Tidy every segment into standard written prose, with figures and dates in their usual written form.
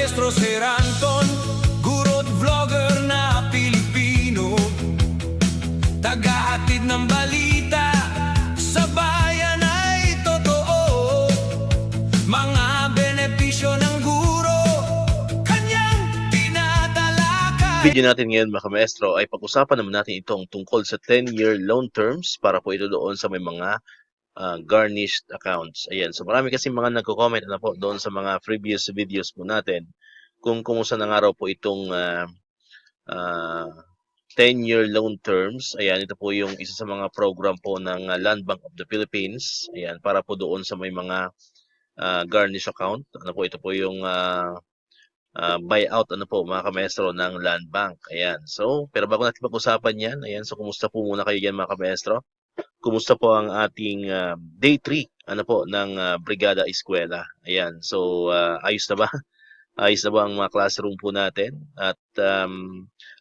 Maestro Sir Anton, guro't vlogger na Pilipino, tagahatid ng balita sa bayan ay totoo. Mga benepisyo ng guro, kanyang tinatalakay. Video natin ngayon mga maestro ay pag-usapan naman natin itong tungkol sa 10-year loan terms para po ito doon sa may mga garnished accounts. Ayan. So marami kasi mga nagko-comment na po doon sa mga previous videos po natin kung kumusta na nga raw po itong 10-year loan terms. Ayan, ito po yung isa sa mga program po ng Land Bank of the Philippines. Ayan, para po doon sa may mga garnish account. Ano po, ito po yung buyout ano po mga kamaestro ng Land Bank. Ayan. So, pero bago natin pag-usapan yan, ayan, so kumusta po muna kayo dyan mga kamaestro? Kumusta po ang ating day 3 ano po ng Brigada Eskwela? Ayan. So, ayos na ba? Ayos na ba ang mga classroom po natin? At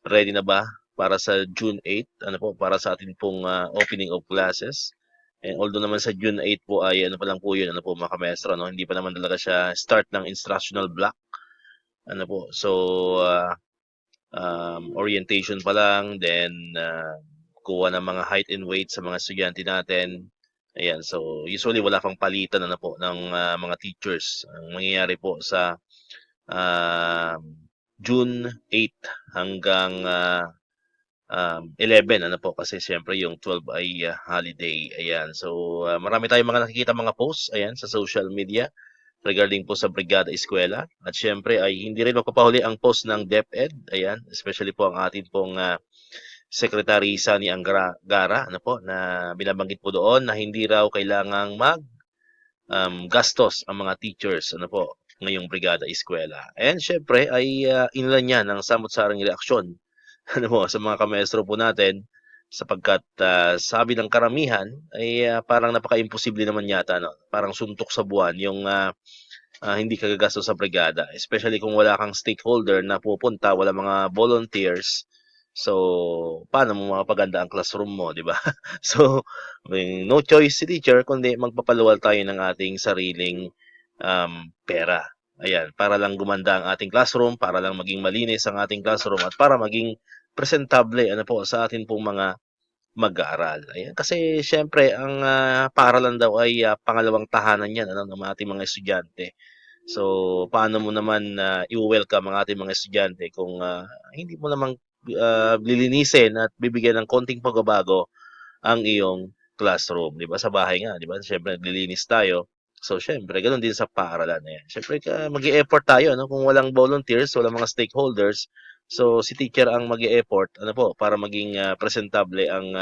ready na ba para sa June 8? Ano po, para sa ating pong opening of classes? And although naman sa June 8 po ay ano pa lang po yun, ano po mga kamaestro, no? Hindi pa naman talaga siya start ng instructional block. Ano po, so orientation pa lang, then kuha ng mga height and weight sa mga estudyante natin. Ayan, so usually wala pang palitan ano po ng mga teachers. Ang mangyayari po sa June 8 hanggang 11 ano po, kasi siyempre yung 12 ay holiday. Ayan, so marami tayong mga nakikita mga posts ayan sa social media regarding po sa Brigada Eskwela. At syempre ay hindi rin magpapahuli ang post ng DepEd. Ayan, especially po ang atin pong Secretary Sani Angara, ano po, na binabanggit po doon na hindi raw kailangang gastos ang mga teachers, ano po, ngayong Brigada Eskwela. And syempre ay inlan niya ng samot-saring reaksyon ano po, sa mga kamaestro po natin, sapagkat sabi ng karamihan ay parang napaka-imposible naman yata, no? Parang suntok sa buwan yung hindi kagagastos sa brigada, especially kung wala kang stakeholder na pupunta, wala mga volunteers. So, paano mo mapaganda ang classroom mo, di ba? So, may no choice si teacher kundi magpapaluwal tayo ng ating sariling pera. Ayan, para lang gumanda ang ating classroom, para lang maging malinis ang ating classroom, at para maging presentable ano po sa atin pong mga mag-aaral. Ayan, kasi syempre ang paaralan daw ay pangalawang tahanan yan ano, ng ating mga estudyante. So, paano mo naman i-welcome ang ating mga estudyante kung hindi mo namang lilinisin at bibigyan ng konting pagbabago ang iyong classroom, 'di ba? Sa bahay nga, 'di ba? Syempre naglilinis tayo. So, syempre ganoon din sa paaralan eh. Syempre mag-e-effort tayo no kung walang volunteers, walang mga stakeholders. So, si teacher ang mag-e-effort ano po para maging presentable ang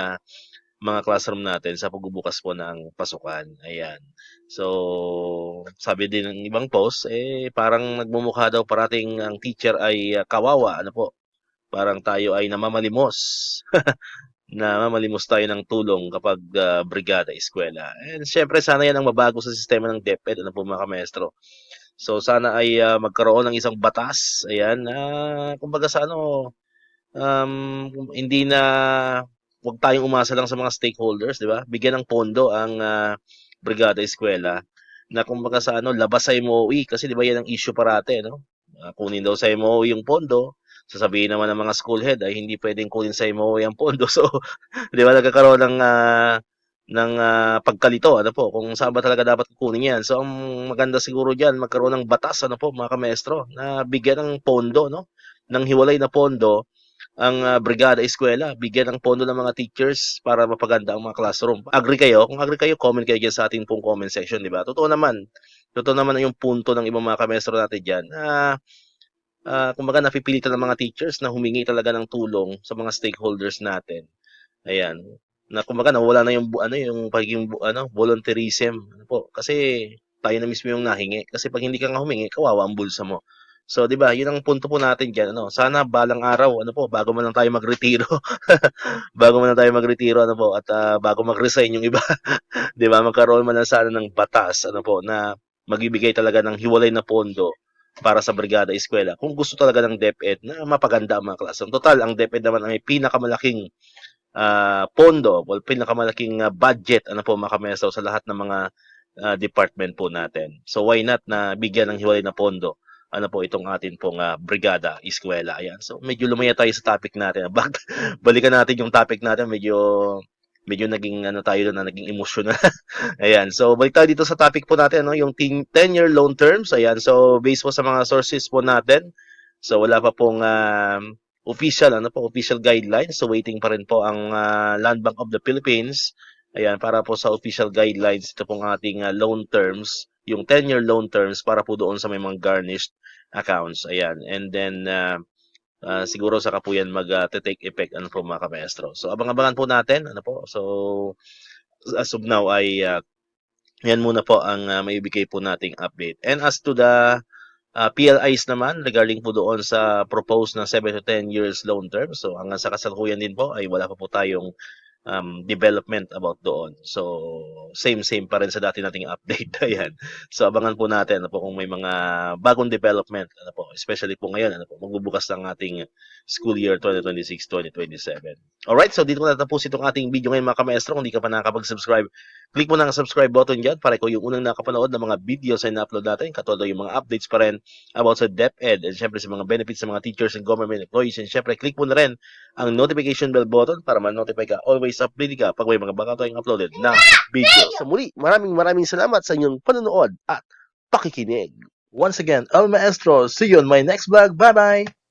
mga classroom natin sa pagbubukas po ng pasukan. Ayan. So, sabi din ng ibang post, parang nagmumukha daw parating ang teacher ay kawawa. Ano po? Parang tayo ay namamalimos. Namamalimos tayo ng tulong kapag Brigada Eskwela. And syempre, sana yan ang mabago sa sistema ng DepEd. Ano po mga maestro? So, sana ay magkaroon ng isang batas. Ayan. Kumbaga sa ano, hindi na wag tayong umasa lang sa mga stakeholders, di ba? Bigyan ng pondo ang Brigada Eskwela na kumbaga sa ano, labas sa MOE kasi di ba yan ang issue parate, no? Kunin daw sa MOE yung pondo, sasabihin naman ng mga school head ay hindi pwedeng kunin sa MOE ang pondo. So, di ba nagkakaroon ng pagkalito, ano po, kung saan ba talaga dapat kunin yan. So, ang maganda siguro diyan magkaroon ng batas, ano po, mga kamaestro, na bigyan ng pondo, no? Ng hiwalay na pondo ang Brigada Eskwela, bigyan ng pondo ng mga teachers para mapaganda ang mga classroom. Agree kayo? Kung agree kayo, comment kayo dyan sa ating pong comment section, di ba? Totoo naman yung punto ng ibang mga kamestro natin dyan. Kumbaga napipilitan ng mga teachers na humingi talaga ng tulong sa mga stakeholders natin. Ayan. Na kumbaga nawala na yung pagiging volunteerism, ano po? Kasi tayo na mismo yung nahingi. Kasi pag hindi ka nga humingi, kawawa ang bulsa mo. So, 'di ba? 'Yun ang punto po natin diyan, ano. Sana balang araw, ano po, bago man lang tayo magretiro. Bago man lang tayo magretiro, ano po, at bago mag-resign yung iba, 'di ba? Magkaroon man lang sana ng batas, ano po, na magbibigay talaga ng hiwalay na pondo para sa Brigada Eskwela. Kung gusto talaga ng DepEd na mapaganda ang mga klase. Total, ang DepEd naman ay pinakamalaking pondo o pinakamalaking budget ano po mga kameso sa lahat ng mga department po natin. So why not na bigyan ng hiwalay na pondo ano po itong atin pong brigada, eskwela. Ayan. So medyo lumaya tayo sa topic natin. Balikan natin yung topic natin. Medyo naging ano tayo doon na naging emotional. Ayan. So balik tayo dito sa topic po natin, no, yung 10-year loan terms. Ayan. So based po sa mga sources po natin. So wala pa pong official guidelines. So waiting pa rin po ang Land Bank of the Philippines. Ayan, para po sa official guidelines, ito pong ating loan terms, yung 10-year loan terms para po doon sa may mga garnished accounts. Ayan. And then siguro saka po yan mag-take effect ano po mga kamestro. So abang-abangan po natin ano po. So as of now ay yan muna po ang maibigay po nating update. And as to the PLIs naman regarding po doon sa proposed na 7 to 10 years loan term. So hanggang sa kasalukuyan din po ay wala pa po tayong development about doon. So same pa rin sa dati nating update. Ayan. So abangan po natin ano po kung may mga bagong development ano po, especially po ngayon ano po magbubukas ng ating school year 2026-2027. Alright, so dito ko natapos itong ating video ngayon mga kamaestro. Kung di ka pa nakakapag-subscribe, click mo na ang subscribe button dyan para ikaw yung unang nakapanood ng mga videos na na-upload natin. Katulad yung mga updates pa rin about sa DepEd and syempre sa mga benefits sa mga teachers and government employees. And syempre, click mo na rin ang notification bell button para ma-notify ka. Always update ka pag may mga bago tayong uploaded na video. So muli, maraming salamat sa inyong panonood at pakikinig. Once again, El Maestro, see you on my next vlog. Bye-bye!